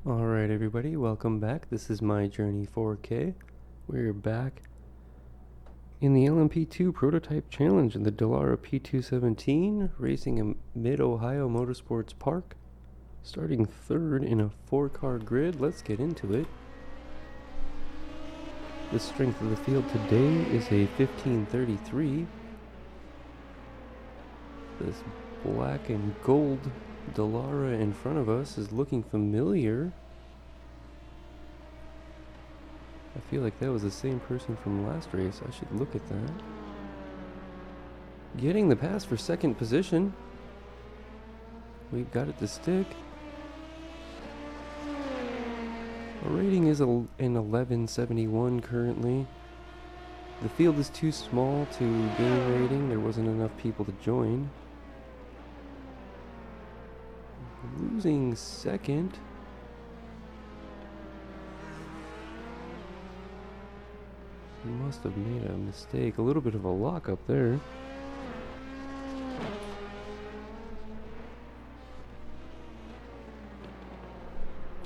Alright everybody, welcome back. This is My Journey 4K. We're back in the LMP2 Prototype Challenge in the Dallara P217, racing in Mid-Ohio Motorsports Park. Starting third in a 4-car grid. Let's get into it. The strength of the field today is a 1533. This black and gold Dallara in front of us is looking familiar. I feel like that was the same person from last race. I should look at that. Getting the pass for second position. We've got it to stick. Our rating is an 1171 currently. The field is too small to gain rating. There wasn't enough people to join. Losing second. He must have made a mistake. A little bit of a lock up there.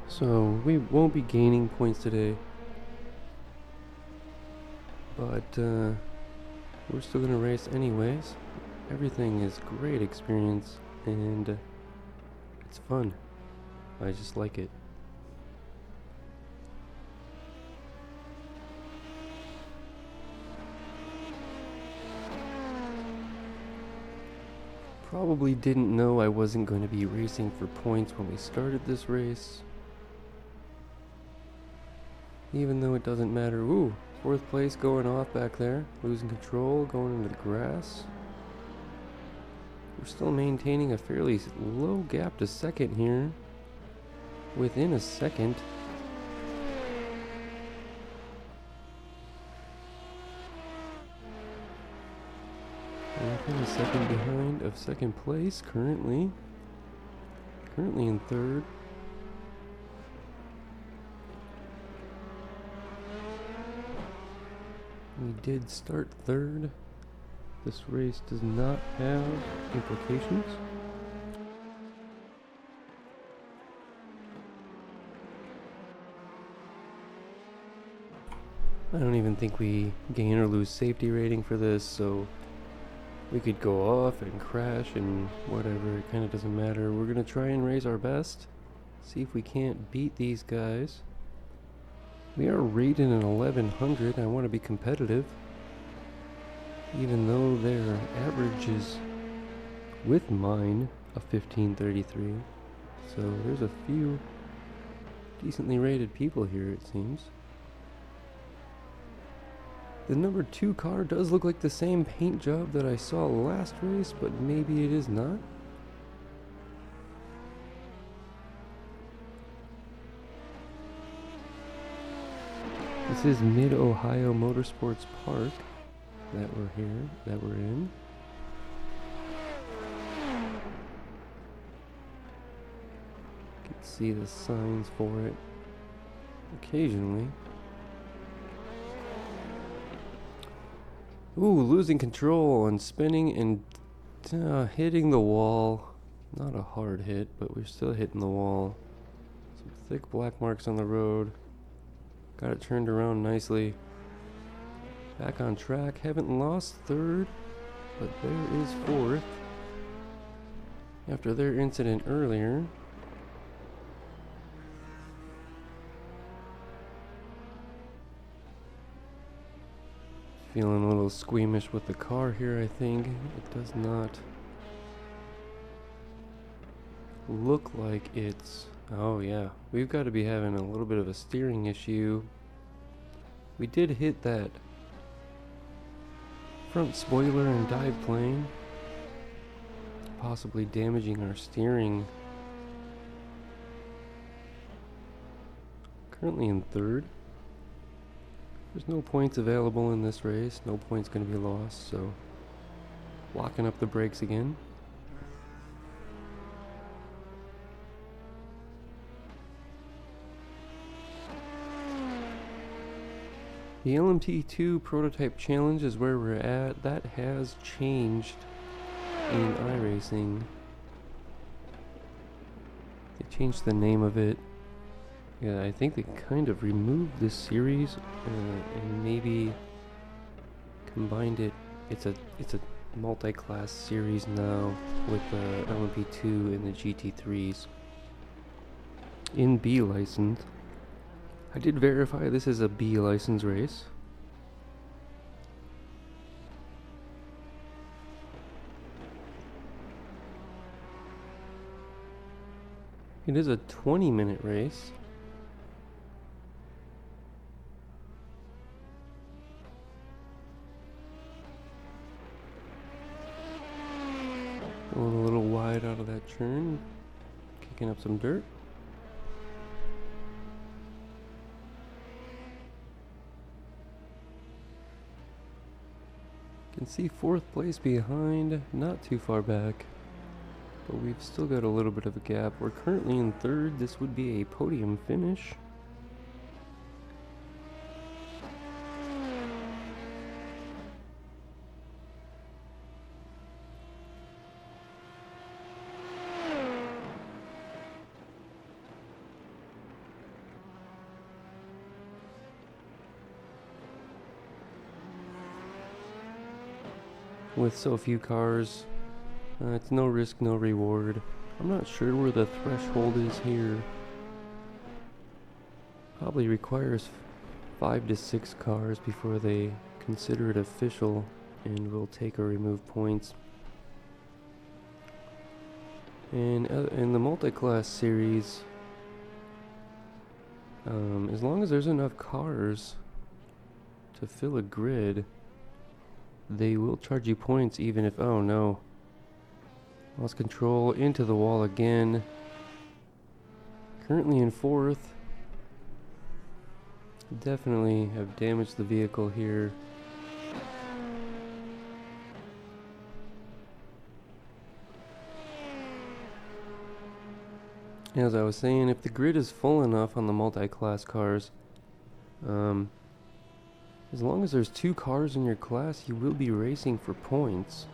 So we won't be gaining points today. But we're still going to race anyways. Everything is great experience and it's fun. I just like it. Probably didn't know I wasn't going to be racing for points when we started this race. Even though it doesn't matter. Ooh, fourth place going off back there. Losing control, going into the grass. We're still maintaining a fairly low gap to second here. Within a second. Within a second behind of second place currently. Currently in third. We did start third. This race does not have implications. I don't even think we gain or lose safety rating for this, so we could go off and crash and whatever, it kind of doesn't matter. We're going to try and raise our best, see if we can't beat these guys. We are rated an 1100. I want to be competitive. Even though their average is, with mine, a 1533. So there's a few decently rated people here, it seems. The number 2 car does look like the same paint job that I saw last race, but maybe it is not. This is Mid-Ohio Motorsports Park that we're in. You can see the signs for it occasionally. Ooh, losing control and spinning and hitting the wall. Not a hard hit, but we're still hitting the wall. Some thick black marks on the road. Got it turned around nicely. Back on track. Haven't lost third, but there is fourth. After their incident earlier. Feeling a little squeamish with the car here, I think. It does not look like it's... Oh yeah, we've got to be having a little bit of a steering issue. We did hit that front spoiler and dive plane, possibly damaging our steering. Currently in third. There's no points available in this race. No points going to be lost, so locking up the brakes again. The LMP2 Prototype Challenge is where we're at. That has changed in iRacing. They changed the name of it. Yeah, I think they kind of removed this series and maybe combined it. It's a multi-class series now with the LMP2 and the GT3s in B license. I did verify this is a B license race. It is a 20-minute race. Going a little wide out of that turn, kicking up some dirt. Can see 4th place behind, not too far back, but we've still got a little bit of a gap. We're currently in 3rd. This would be a podium finish. With so few cars, it's no risk, no reward. I'm not sure where the threshold is here. Probably requires 5 to 6 cars before they consider it official and will take or remove points. And in the multi-class series, as long as there's enough cars to fill a grid, they will charge you points even if, oh no, lost control into the wall again. Currently in 4th. Definitely have damaged the vehicle here. As I was saying, if the grid is full enough on the multi-class cars, as long as there's 2 cars in your class, you will be racing for points.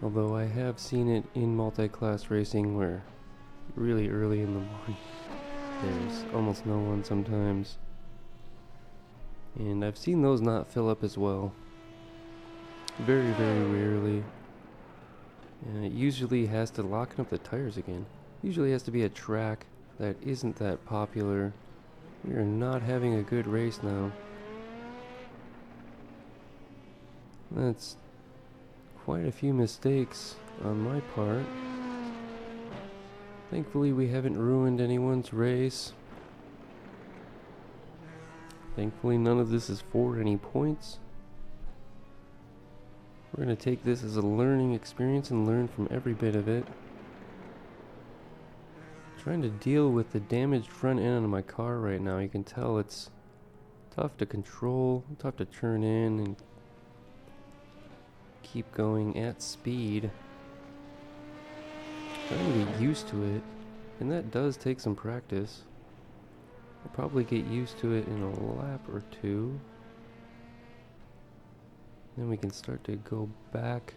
Although I have seen it in multi-class racing where really early in the morning there's almost no one sometimes. And I've seen those not fill up as well. Very, very rarely. And it usually has to lock up the tires again. Usually has to be a track that isn't that popular. We are not having a good race now. That's quite a few mistakes on my part. Thankfully we haven't ruined anyone's race. Thankfully none of this is for any points. We're going to take this as a learning experience and learn from every bit of it. Trying to deal with the damaged front end of my car right now. You can tell it's tough to control, tough to turn in and keep going at speed. Trying to get used to it, and that does take some practice. I'll probably get used to it in a lap or 2. Then we can start to go back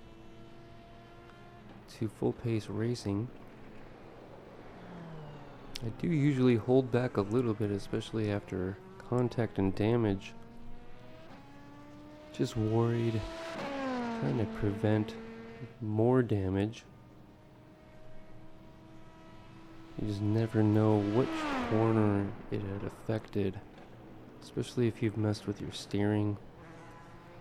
to full pace racing. I do usually hold back a little bit, especially after contact and damage. Just worried, trying to prevent more damage. You just never know which corner it had affected, especially if you've messed with your steering.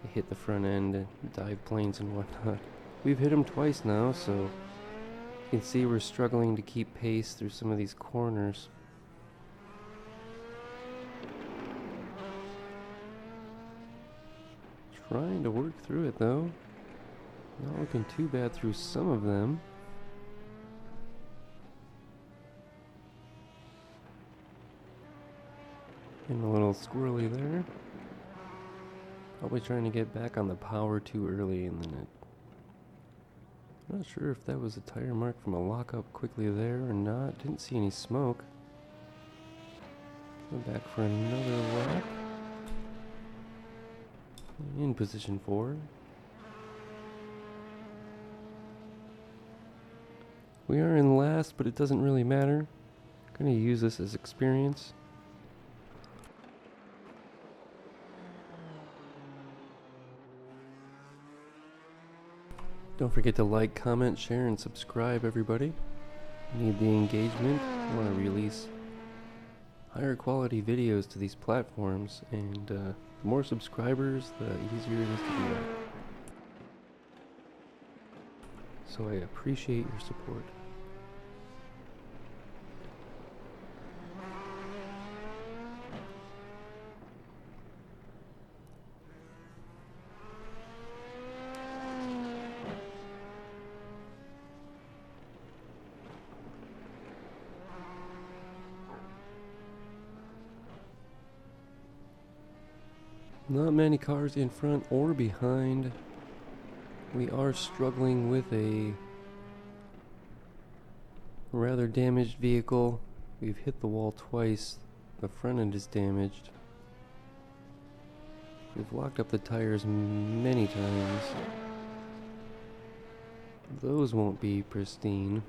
You hit the front end and dive planes and whatnot. We've hit them twice now, so you can see we're struggling to keep pace through some of these corners. Trying to work through it though. Not looking too bad through some of them. Getting a little squirrely there. Probably trying to get back on the power too early and then it... I'm not sure if that was a tire mark from a lockup quickly there or not. Didn't see any smoke. Go back for another lap. In position 4. We are in last, but it doesn't really matter. Gonna use this as experience. Don't forget to like, comment, share, and subscribe, everybody. Need the engagement. I want to release higher quality videos to these platforms, and the more subscribers, the easier it is to do that. So I appreciate your support. Not many cars in front or behind. We are struggling with a rather damaged vehicle. We've hit the wall twice. The front end is damaged. We've locked up the tires many times. Those won't be pristine.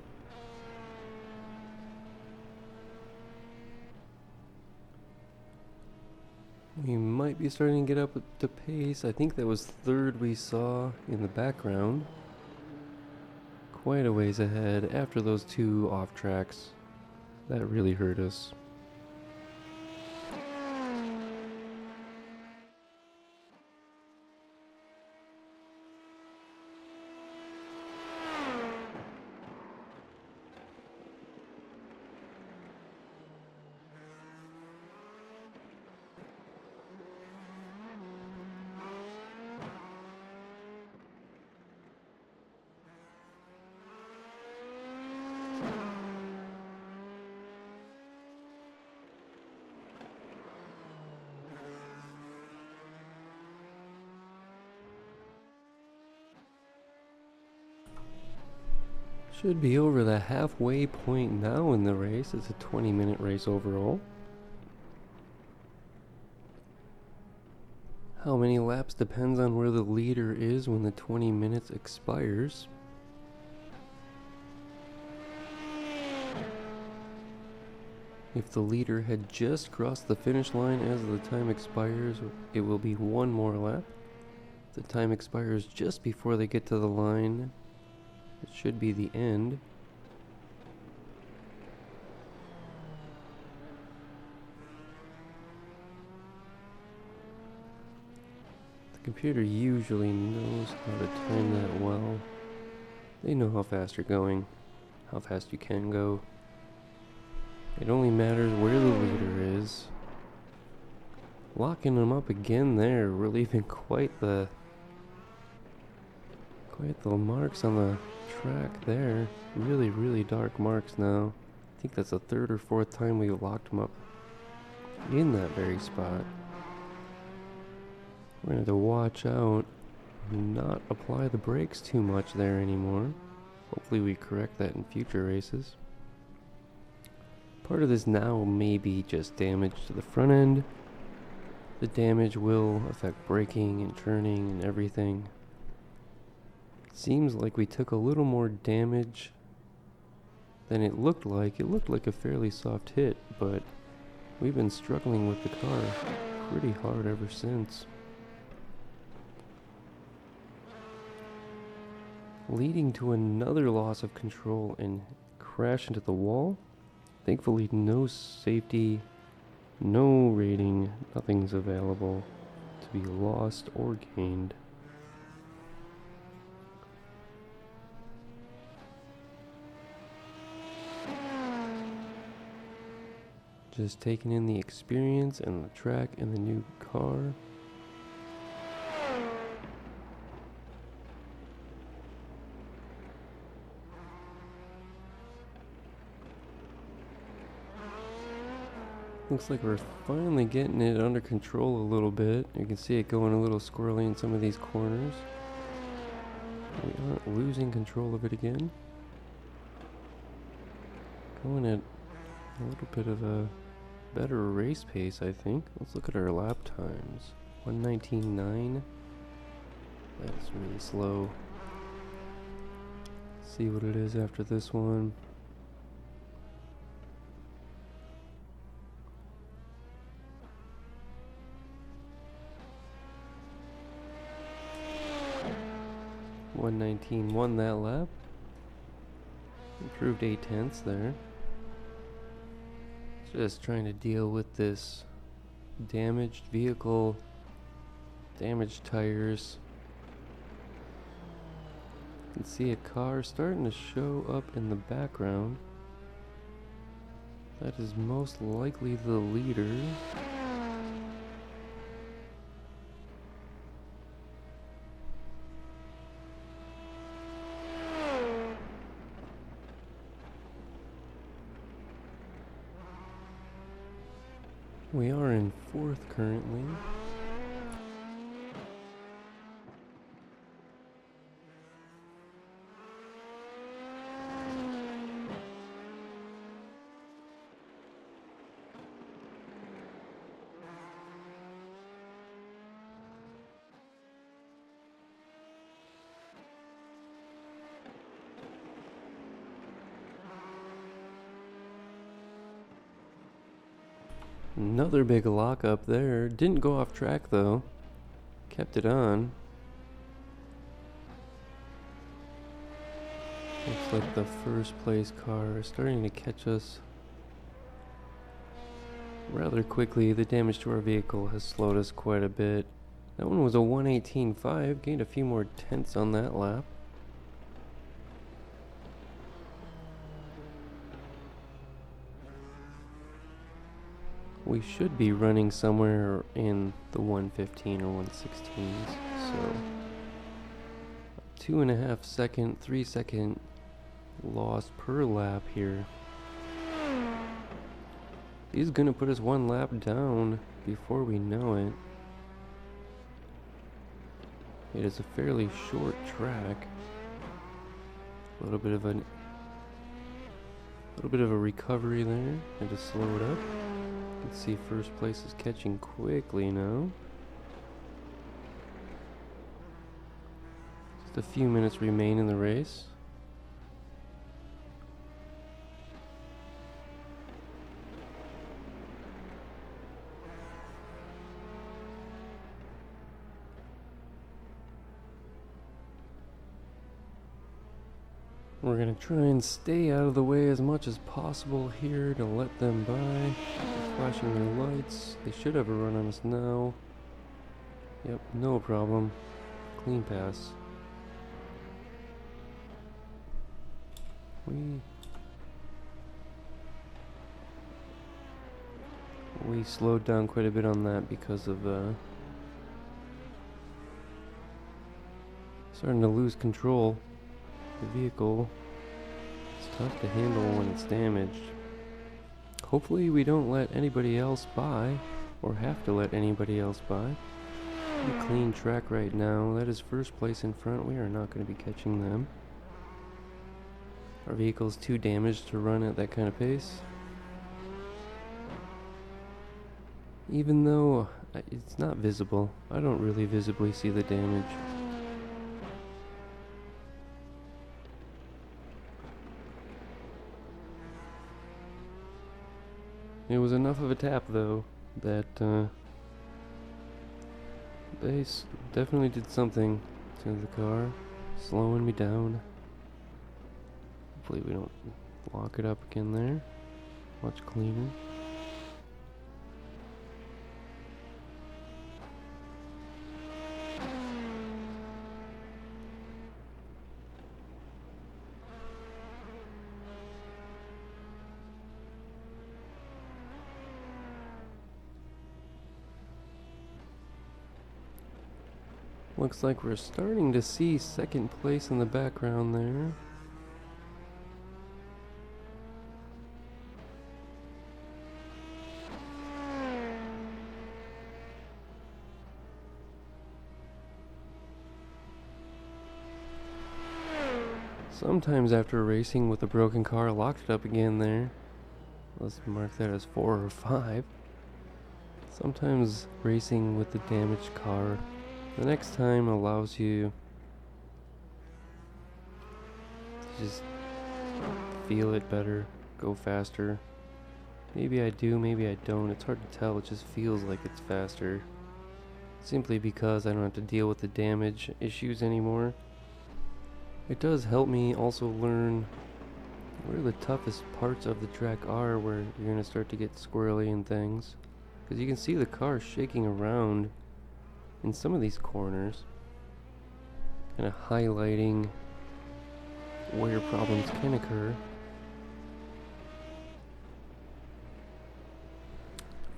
We might be starting to get up to pace. I think that was third we saw in the background. Quite a ways ahead after those two off tracks. That really hurt us. Should be over the halfway point now in the race. It's a 20-minute race overall. How many laps depends on where the leader is when the 20 minutes expires. If the leader had just crossed the finish line as the time expires, it will be one more lap. If the time expires just before they get to the line, it should be the end. The computer usually knows how to time that well. They know how fast you're going, how fast you can go. It only matters where the leader is. Locking them up again there, relieving quite the marks on the track there. Really, really dark marks now. I think that's the third or fourth time we locked them up in that very spot. We're gonna have to watch out and not apply the brakes too much there anymore. Hopefully we correct that in future races. Part of this now may be just damage to the front end. The damage will affect braking and turning and everything. Seems like we took a little more damage than it looked like. It looked like a fairly soft hit, but we've been struggling with the car pretty hard ever since. Leading to another loss of control and crash into the wall. Thankfully, no safety, no rating, nothing's available to be lost or gained. Just taking in the experience and the track and the new car. Looks like we're finally getting it under control a little bit. You can see it going a little squirrely in some of these corners. We aren't losing control of it again. Going at a little bit of a better race pace, I think. Let's look at our lap times. 1:19.9. That's really slow. See what it is after this one. 119 won that lap. Improved 8/10 there. Just trying to deal with this damaged vehicle, damaged tires. You can see a car starting to show up in the background. That is most likely the leader. We are in 4th currently. Another big lock up there. Didn't go off track though. Kept it on. Looks like the first place car is starting to catch us rather quickly. The damage to our vehicle has slowed us quite a bit. That one was a 118.5. Gained a few more tenths on that lap. We should be running somewhere in the 115 or 116s, so 2.5 second, 3 second loss per lap here. He's gonna put us 1 lap down before we know it. It is a fairly short track. A little bit of a recovery there. And to slow it up. Let's see, first place is catching quickly now. Just a few minutes remain in the race. We're gonna try and stay out of the way as much as possible here to let them by. They're flashing their lights. They should have a run on us now. Yep, no problem. Clean pass. We slowed down quite a bit on that because of starting to lose control. The vehicle, it's tough to handle when it's damaged. Hopefully we don't let anybody else by, or have to let anybody else by. Pretty clean track right now. That is first place in front. We are not going to be catching them. Our vehicle is too damaged to run at that kind of pace. Even though it's not visible, I don't really visibly see the damage. It was enough of a tap, though, that they definitely did something to the car, slowing me down. Hopefully we don't lock it up again there. Much cleaner. Looks like we're starting to see second place in the background there. Sometimes after racing with a broken car, locked it up again there. Let's mark that as 4 or 5. Sometimes racing with the damaged car the next time allows you to just feel it better, go faster. Maybe I do, maybe I don't. It's hard to tell. It just feels like it's faster. Simply because I don't have to deal with the damage issues anymore. It does help me also learn where the toughest parts of the track are, where you're going to start to get squirrely and things. Because you can see the car shaking around in some of these corners, kind of highlighting where problems can occur.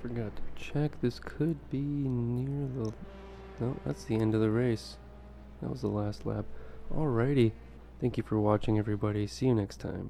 Forgot to check, this could be near the... No, that's the end of the race. That was the last lap. Alrighty. Thank you for watching, everybody. See you next time.